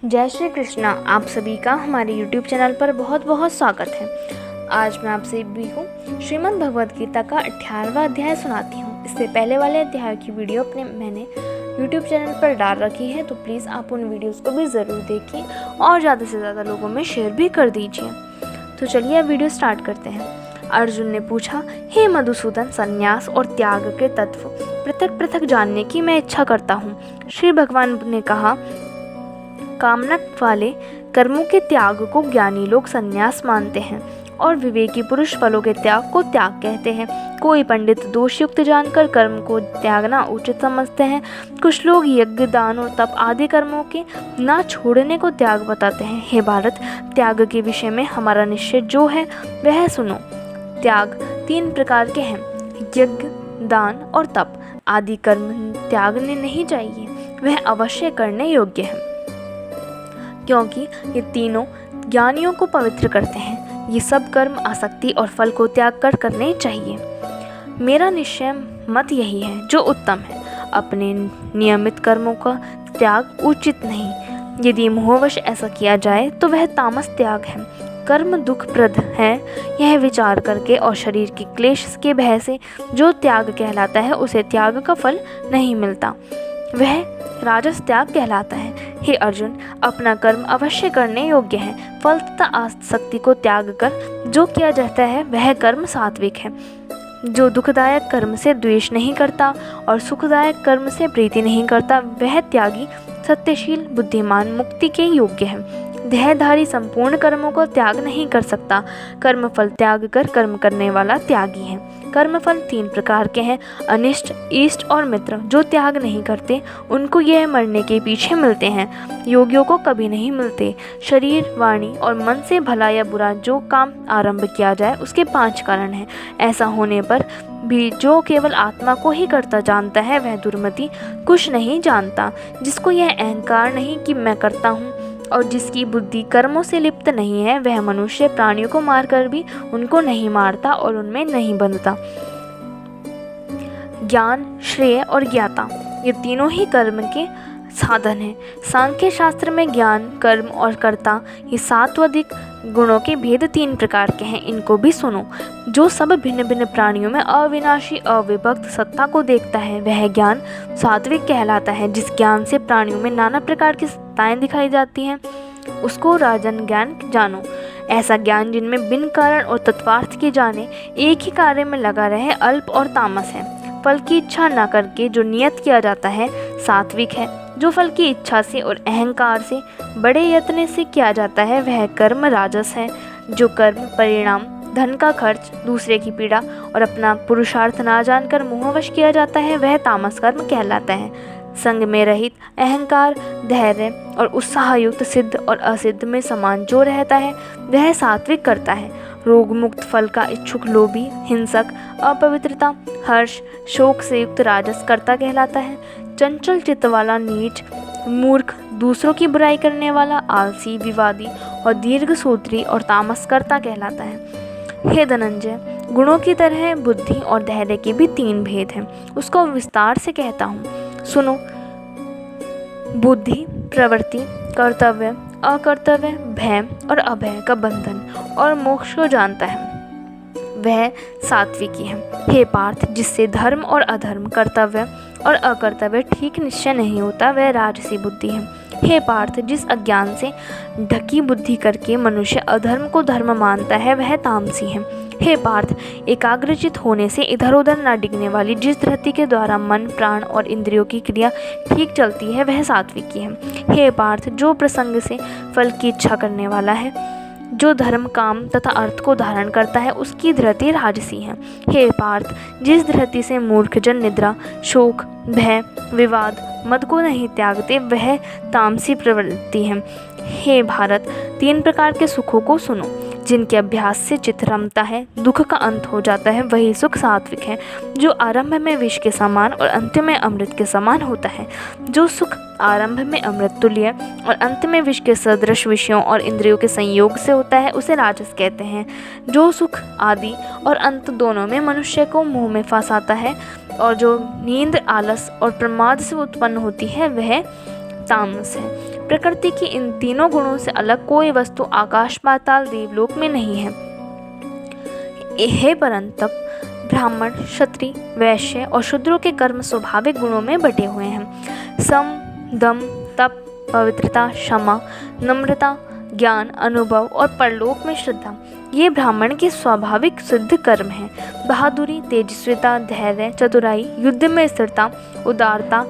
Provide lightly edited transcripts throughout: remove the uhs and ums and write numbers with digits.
जय श्री कृष्णा। आप सभी का हमारे YouTube चैनल पर बहुत बहुत स्वागत है। आज मैं आप सभी को श्रीमद् भगवद गीता का 18वां अध्याय सुनाती हूँ। इससे पहले वाले अध्याय की वीडियो मैंने YouTube चैनल पर डाल रखी है, तो प्लीज़ आप उन वीडियोस को भी ज़रूर देखिए और ज़्यादा से ज़्यादा लोगों में शेयर भी कर दीजिए। तो चलिए अब वीडियो स्टार्ट करते हैं। अर्जुन ने पूछा, हे मधुसूदन, संन्यास और त्याग के तत्व पृथक पृथक जानने की मैं इच्छा करता हूँ। श्री भगवान ने कहा, कामना वाले कर्मों के त्याग को ज्ञानी लोग संन्यास मानते हैं और विवेकी पुरुष फलों के त्याग को त्याग कहते हैं। कोई पंडित दोषयुक्त जानकर कर्म को त्यागना उचित समझते हैं। कुछ लोग यज्ञ, दान और तप आदि कर्मों के ना छोड़ने को त्याग बताते हैं। हे भारत, त्याग के विषय में हमारा निश्चय जो है वह सुनो। त्याग 3 प्रकार के हैं। यज्ञ, दान और तप आदि कर्म त्यागने नहीं चाहिए, वह अवश्य करने योग्य है, क्योंकि ये तीनों ज्ञानियों को पवित्र करते हैं। ये सब कर्म आसक्ति और फल को त्याग कर करने चाहिए। मेरा निश्चय मत यही है जो उत्तम है। अपने नियमित कर्मों का त्याग उचित नहीं। यदि मोहवश ऐसा किया जाए तो वह तामस त्याग है। कर्म दुखप्रद है, यह विचार करके और शरीर के क्लेश के भय से जो त्याग कहलाता है उसे त्याग का फल नहीं मिलता, वह राजस त्याग कहलाता है। हे अर्जुन, अपना कर्म अवश्य करने योग्य है। फल तथा आसक्ति को त्याग कर जो किया जाता है वह कर्म सात्विक है। जो दुखदायक कर्म से द्वेष नहीं करता और सुखदायक कर्म से प्रीति नहीं करता, वह त्यागी सत्यशील बुद्धिमान मुक्ति के योग्य है। देहधारी संपूर्ण कर्मों को त्याग नहीं कर सकता। कर्म फल त्याग कर कर्म करने वाला त्यागी है। कर्मफल 3 प्रकार के हैं, अनिष्ट, इष्ट और मित्र। जो त्याग नहीं करते उनको यह मरने के पीछे मिलते हैं, योगियों को कभी नहीं मिलते। शरीर, वाणी और मन से भला या बुरा जो काम आरंभ किया जाए उसके 5 कारण हैं। ऐसा होने पर भी जो केवल आत्मा को ही करता जानता है वह दुर्मति कुछ नहीं जानता। जिसको यह अहंकार नहीं कि मैं करता हूँ और जिसकी बुद्धि कर्मों से लिप्त नहीं है, वह मनुष्य प्राणियों को मारकर भी उनको नहीं मारता और उनमें नहीं बंधता। ज्ञान, श्रेय और ज्ञाता, ये तीनों ही कर्म के साधन हैं। सांख्य शास्त्र में ज्ञान, कर्म और कर्ता ये सात्विक गुणों के भेद 3 प्रकार के हैं। इनको भी सुनो। जो सब भिन्न भिन्न प्राणियों में अविनाशी अविभक्त सत्ता को देखता है वह ज्ञान सात्विक कहलाता है। जिस ज्ञान से प्राणियों में नाना प्रकार की सत्ताएं दिखाई जाती हैं उसको राजन ज्ञान जानो। ऐसा ज्ञान जिनमें बिन कारण और तत्वार्थ के जाने एक ही कार्य में लगा रहे अल्प और तामस है। फल की इच्छा न करके जो नियत किया जाता है सात्विक है। जो फल की इच्छा से और अहंकार से बड़े यत्न से किया जाता है वह कर्म राजस है। जो कर्म परिणाम, धन का खर्च, दूसरे की पीड़ा और अपना पुरुषार्थ ना जानकर मोहवश किया जाता है वह तामस कर्म कहलाता है। संग में रहित अहंकार, धैर्य और उत्साह युक्त सिद्ध और असिद्ध में समान जो रहता है वह सात्विक करता है। रोग मुक्त फल का इच्छुक लोभी, हिंसक, अपवित्रता, हर्ष, शोक से युक्त राजस कर्ता कहलाता है। चंचल चित्त वाला नीच, मूर्ख, दूसरों की बुराई करने वाला आलसी, विवादी और दीर्घसूत्री और तामस कर्ता कहलाता है। हे धनंजय, गुणों की तरह बुद्धि और धैर्य के भी 3 भेद हैं। उसको विस्तार से कहता हूँ, सुनो। बुद्धि, प्रवृत्ति, कर्तव्य, अकर्तव्य, भय और अभय का बंधन और मोक्ष को जानता है वह सात्विकी है। हे पार्थ, जिससे धर्म और अधर्म, कर्तव्य और अकर्तव्य ठीक निश्चय नहीं होता वह राजसी बुद्धि है। हे पार्थ, जिस अज्ञान से ढकी बुद्धि करके मनुष्य अधर्म को धर्म मानता है वह तामसी है। हे पार्थ, एकाग्रचित होने से इधर उधर न डिगने वाली जिस धृति के द्वारा मन, प्राण और इंद्रियों की क्रिया ठीक चलती है वह सात्विकी है। हे पार्थ, जो प्रसंग से फल की इच्छा करने वाला है, जो धर्म, काम तथा अर्थ को धारण करता है उसकी धृति राजसी है। हे पार्थ, जिस धृति से मूर्खजन निद्रा, शोक, भय, विवाद, मद को नहीं त्यागते वह तामसी प्रवृत्ति है। हे भारत, 3 प्रकार के सुखों को सुनो। जिनके अभ्यास से चित्त रमता है, दुख का अंत हो जाता है, वही सुख सात्विक है। जो आरंभ में विष के समान और अंत में अमृत के समान होता है। जो सुख आरंभ में अमृत तुल्य और अंत में विष के सदृश विषयों और इंद्रियों के संयोग से होता है उसे राजस कहते हैं। जो सुख आदि और अंत दोनों में मनुष्य को मुंह में फंसाता है और जो नींद, आलस और प्रमाद से उत्पन्न होती है वह तामस है। प्रकृति की इन तीनों गुणों से अलग कोई वस्तु आकाश पाताल देवलोक में नहीं है। हे परंतप, ब्राह्मण, क्षत्रिय, वैश्य और शूद्रों के कर्म स्वाभाविक गुणों में बटे हुए हैं। सम, दम, तप, पवित्रता, क्षमा, नम्रता, ज्ञान, अनुभव और परलोक में श्रद्धा, ये ब्राह्मण के स्वाभाविक सिद्ध कर्म हैं। बहादुरी, तेजस्विता, धैर्य, चतुराई, युद्ध में स्थिरता, उदारता,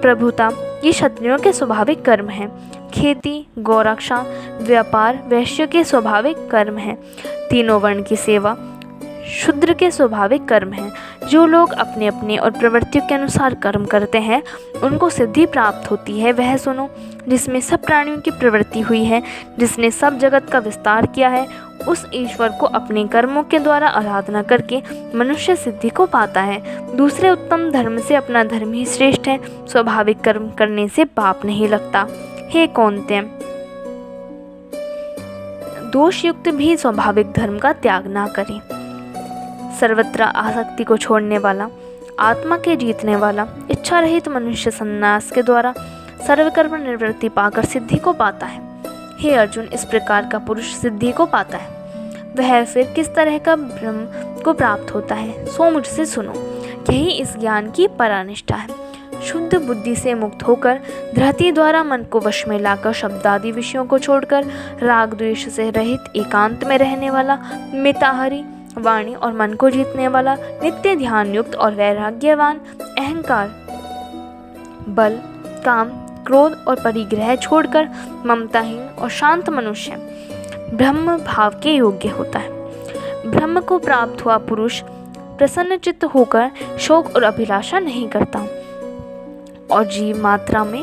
प्रभुता, ये क्षत्रियों के स्वाभाविक कर्म हैं। खेती, गौरक्षा, व्यापार, वैश्य के स्वाभाविक कर्म हैं। तीनों वर्ण की सेवा शूद्र के स्वाभाविक कर्म हैं। जो लोग अपने अपने और प्रवृत्तियों के अनुसार कर्म करते हैं उनको सिद्धि प्राप्त होती है। वह सुनो जिसमें सब प्राणियों की प्रवृत्ति हुई है, जिसने सब जगत का विस्तार किया है, उस ईश्वर को अपने कर्मों के द्वारा आराधना करके मनुष्य सिद्धि को पाता है। दूसरे उत्तम धर्म से अपना धर्म ही श्रेष्ठ है। स्वाभाविक कर्म करने से पाप नहीं लगता। हे कौन्तेय, दोषयुक्त भी स्वाभाविक धर्म का त्याग ना करें। सर्वत्र आसक्ति को छोड़ने वाला, आत्मा के जीतने वाला, इच्छा रहित मनुष्य संन्यास के द्वारा सर्वकर्म निवृत्ति पाकर सिद्धि को पाता है। हे अर्जुन, इस प्रकार का पुरुष सिद्धि को पाता है। वह फिर किस तरह का ब्रह्म को प्राप्त होता है, सो मुझसे सुनो। यही इस ज्ञान की परानिष्ठा है। शुद्ध बुद्धि से मुक्त होकर धृति द्वारा मन को वश में लाकर शब्दादि विषयों को छोड़कर राग द्वेष से रहित एकांत में रहने वाला, मिताहारी, वाणी और मन को जीतने वाला, नित्य ध्यान युक्त और वैराग्यवान, अहंकार, बल, काम, क्रोध और परिग्रह छोड़कर ममताहीन और शांत मनुष्य ब्रह्म भाव के योग्य होता है। ब्रह्म को प्राप्त हुआ पुरुष प्रसन्नचित्त होकर शोक और अभिलाषा नहीं करता और जीव मात्रा में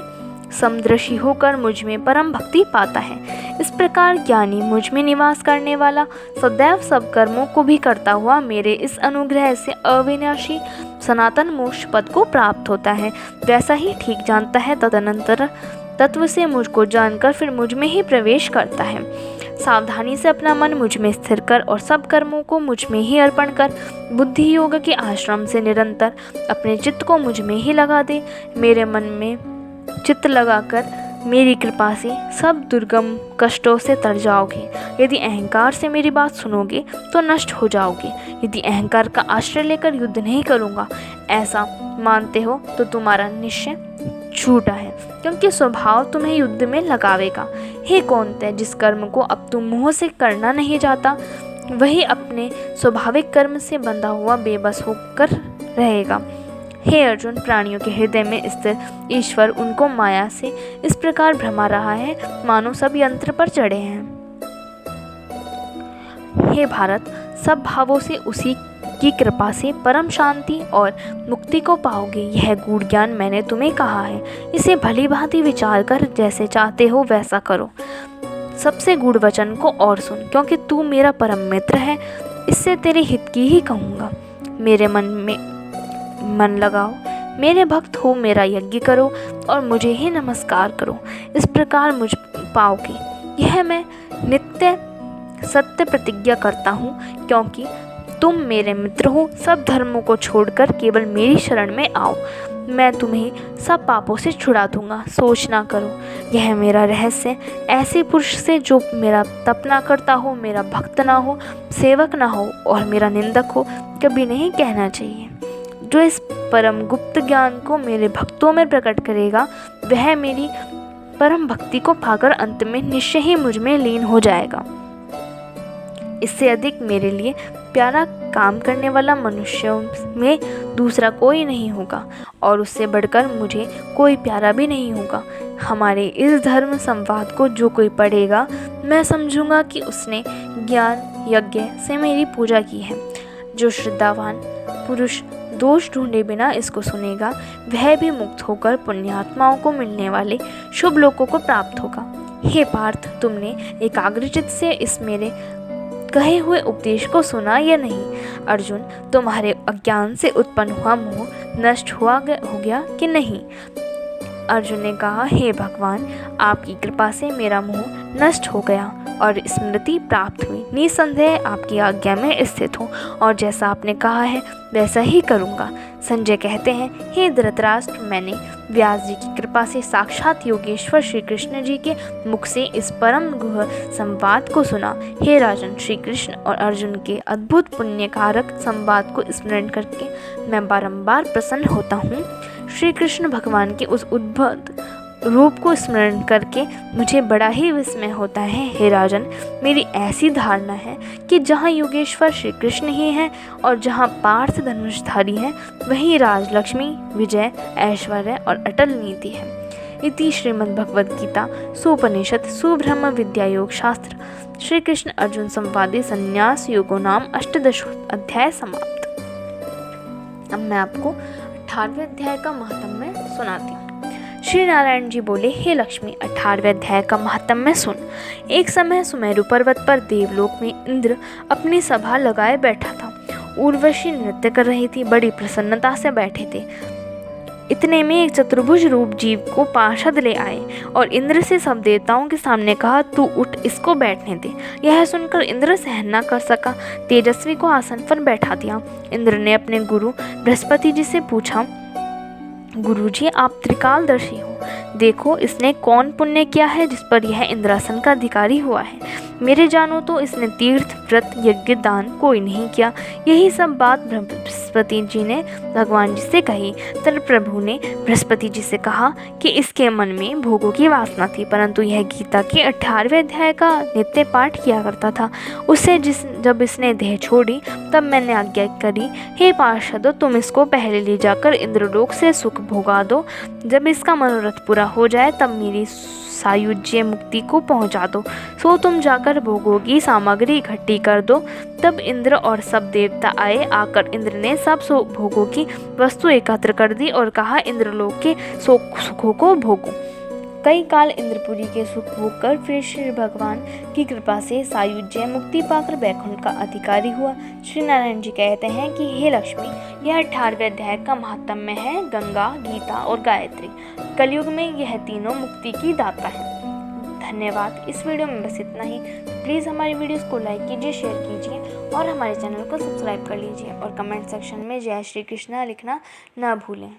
समदृशी होकर मुझ में परम भक्ति पाता है। इस प्रकार ज्ञानी मुझ में निवास करने वाला सदैव सब कर्मों को भी करता हुआ मेरे इस अनुग्रह से अविनाशी सनातन मोक्ष पद को प्राप्त होता है। वैसा ही ठीक जानता है, तदनंतर तत्व से मुझको जानकर फिर मुझ में ही प्रवेश करता है। सावधानी से अपना मन मुझ में स्थिर कर और सब कर्मों को मुझ में ही अर्पण कर बुद्धि योग के आश्रम से निरंतर अपने चित्त को मुझ में ही लगा दे। मेरे मन में चित्त लगाकर मेरी कृपा से सब दुर्गम कष्टों से तर जाओगे। यदि अहंकार से मेरी बात सुनोगे तो नष्ट हो जाओगे। यदि अहंकार का आश्रय लेकर युद्ध नहीं करूँगा ऐसा मानते हो तो तुम्हारा निश्चय झूठा है, क्योंकि स्वभाव तुम्हें युद्ध में लगावेगा। हे कौन्तेय, जिस कर्म को अब तुम मुँह से करना नहीं चाहता वही अपने स्वाभाविक कर्म से बंधा हुआ बेबस होकर रहेगा। हे अर्जुन, प्राणियों के हृदय में स्थित ईश्वर उनको माया से इस प्रकार भ्रमा रहा है मानो सब यंत्र पर चढ़े हैं। हे भारत, सब भावों से उसी की कृपा से परम शांति और मुक्ति को पाओगे। यह गूढ़ ज्ञान मैंने तुम्हें कहा है, इसे भली भांति विचार कर जैसे चाहते हो वैसा करो। सबसे गूढ़ वचन को और सुन, क्योंकि तू मेरा परम मित्र है। इससे तेरे हित की ही कहूँगा। मेरे मन में मन लगाओ, मेरे भक्त हो, मेरा यज्ञ करो और मुझे ही नमस्कार करो। इस प्रकार मुझ पाओगे। यह मैं नित्य सत्य प्रतिज्ञा करता हूँ, क्योंकि तुम मेरे मित्र हो। सब धर्मों को छोड़कर केवल मेरी शरण में आओ, मैं तुम्हें सब पापों से छुड़ा दूंगा। सोच ना करो, यह मेरा रहस्य ऐसे पुरुष से जो मेरा तप ना करता हो, मेरा भक्त ना हो, सेवक ना हो और मेरा निंदक हो, कभी नहीं कहना चाहिए। जो इस परम गुप्त ज्ञान को मेरे भक्तों में प्रकट करेगा वह मेरी परम भक्ति को पाकर अंत में निश्चय ही मुझ में लीन हो जाएगा। इससे अधिक मेरे लिए प्यारा काम करने वाला मनुष्यों में दूसरा कोई नहीं होगा और उससे बढ़कर मुझे कोई प्यारा भी नहीं होगा। हमारे इस धर्म संवाद को जो कोई पढ़ेगा मैं समझूंगा कि उसने ज्ञान यज्ञ से मेरी पूजा की है। जो श्रद्धावान पुरुष दोष ढूंढे बिना इसको सुनेगा वह भी मुक्त होकर पुण्यात्माओं को मिलने वाले शुभ लोकों को प्राप्त होगा। हे पार्थ, तुमने एकाग्रचित्त से इस मेरे कहे हुए उपदेश को सुना या नहीं? अर्जुन, तुम्हारे अज्ञान से उत्पन्न हुआ मोह नष्ट हो गया कि नहीं? अर्जुन ने कहा, हे भगवान, आपकी कृपा से मेरा मोह नष्ट हो गया और स्मृति प्राप्त हुई। निसंदेह आपकी आज्ञा में स्थित हूँ और जैसा आपने कहा है वैसा ही करूँगा। संजय कहते हैं, हे धृतराष्ट्र, मैंने व्यास जी की कृपा से साक्षात योगेश्वर श्री कृष्ण जी के मुख से इस परम गुह संवाद को सुना। हे राजन, श्री कृष्ण और अर्जुन के अद्भुत पुण्यकारक संवाद को स्मरण करके मैं बारंबार प्रसन्न होता हूँ। श्री कृष्ण भगवान के उस उद्भुत रूप को स्मरण करके मुझे बड़ा ही विस्मय होता है। हे राजन, मेरी ऐसी धारणा है कि जहाँ योगेश्वर श्री कृष्ण ही हैं और जहाँ पार्थ धनुषधारी हैं, वहीं राजलक्ष्मी, विजय, ऐश्वर्य और अटल नीति है। इति श्रीमद्भगवद्गीता सुपनिषद सुब्रह्म विद्या योग शास्त्र श्री कृष्ण अर्जुन संवादे संन्यास योगो नाम 18 अध्याय समाप्त। अब मैं आपको 18वें अध्याय का महात्म्य सुनाती हूँ। श्री नारायण जी बोले, हे लक्ष्मी, 18वें अध्याय का महात्म्य सुन। एक समय सुमेरु पर्वत पर देवलोक में इंद्र अपनी सभा लगाए बैठा था। उर्वशी नृत्य कर रही थी, बड़ी प्रसन्नता से बैठे थे। इतने में एक चतुर्भुज रूप जीव को पार्षद ले आए और इंद्र से सब देवताओं के सामने कहा, तू उठ, इसको बैठने दे। यह सुनकर इंद्र सहन न कर सका, तेजस्वी को आसन पर बैठा दिया। इंद्र ने अपने गुरु बृहस्पति जी से पूछा, गुरुजी, आप त्रिकालदर्शी हो, देखो इसने कौन पुण्य किया है जिस पर यह इंद्रासन का अधिकारी हुआ है। मेरे जानो तो इसने तीर्थ, व्रत, यज्ञ, दान कोई नहीं किया। यही सब बात बृहस्पति जी ने भगवान जी से कही। तब प्रभु ने बृहस्पति जी से कहा कि इसके मन में भोगों की वासना थी, परंतु यह गीता के 18वें अध्याय का नित्य पाठ किया करता था। उससे जब इसने देह छोड़ी तब मैंने आज्ञा करी, हे पार्षदों, तुम इसको पहले ले जाकर इंद्रलोक से सुख भोगा दो। जब इसका मनोरथ पूरा हो जाए तब मेरी सायुज्य मुक्ति को पहुंचा दो। सो तुम जाकर भोगों की सामग्री इकट्ठी कर दो। तब इंद्र और सब देवता आए। आकर इंद्र ने सब भोगों की वस्तु एकत्र कर दी और कहा, इंद्रलोक के सुखों को भोगो। कई काल इंद्रपुरी के सुख भोग कर फिर श्री भगवान की कृपा से सायुज्य मुक्ति पाकर वैकुंठ का अधिकारी हुआ। श्री नारायण जी कहते हैं कि हे लक्ष्मी, यह 18वें अध्याय का महात्म्य है। गंगा, गीता और गायत्री कलयुग में यह तीनों मुक्ति की दाता है। धन्यवाद। इस वीडियो में बस इतना ही। प्लीज़ हमारी वीडियोस को लाइक कीजिए, शेयर कीजिए और हमारे चैनल को सब्सक्राइब कर लीजिए और कमेंट सेक्शन में जय श्री कृष्णा लिखना न भूलें।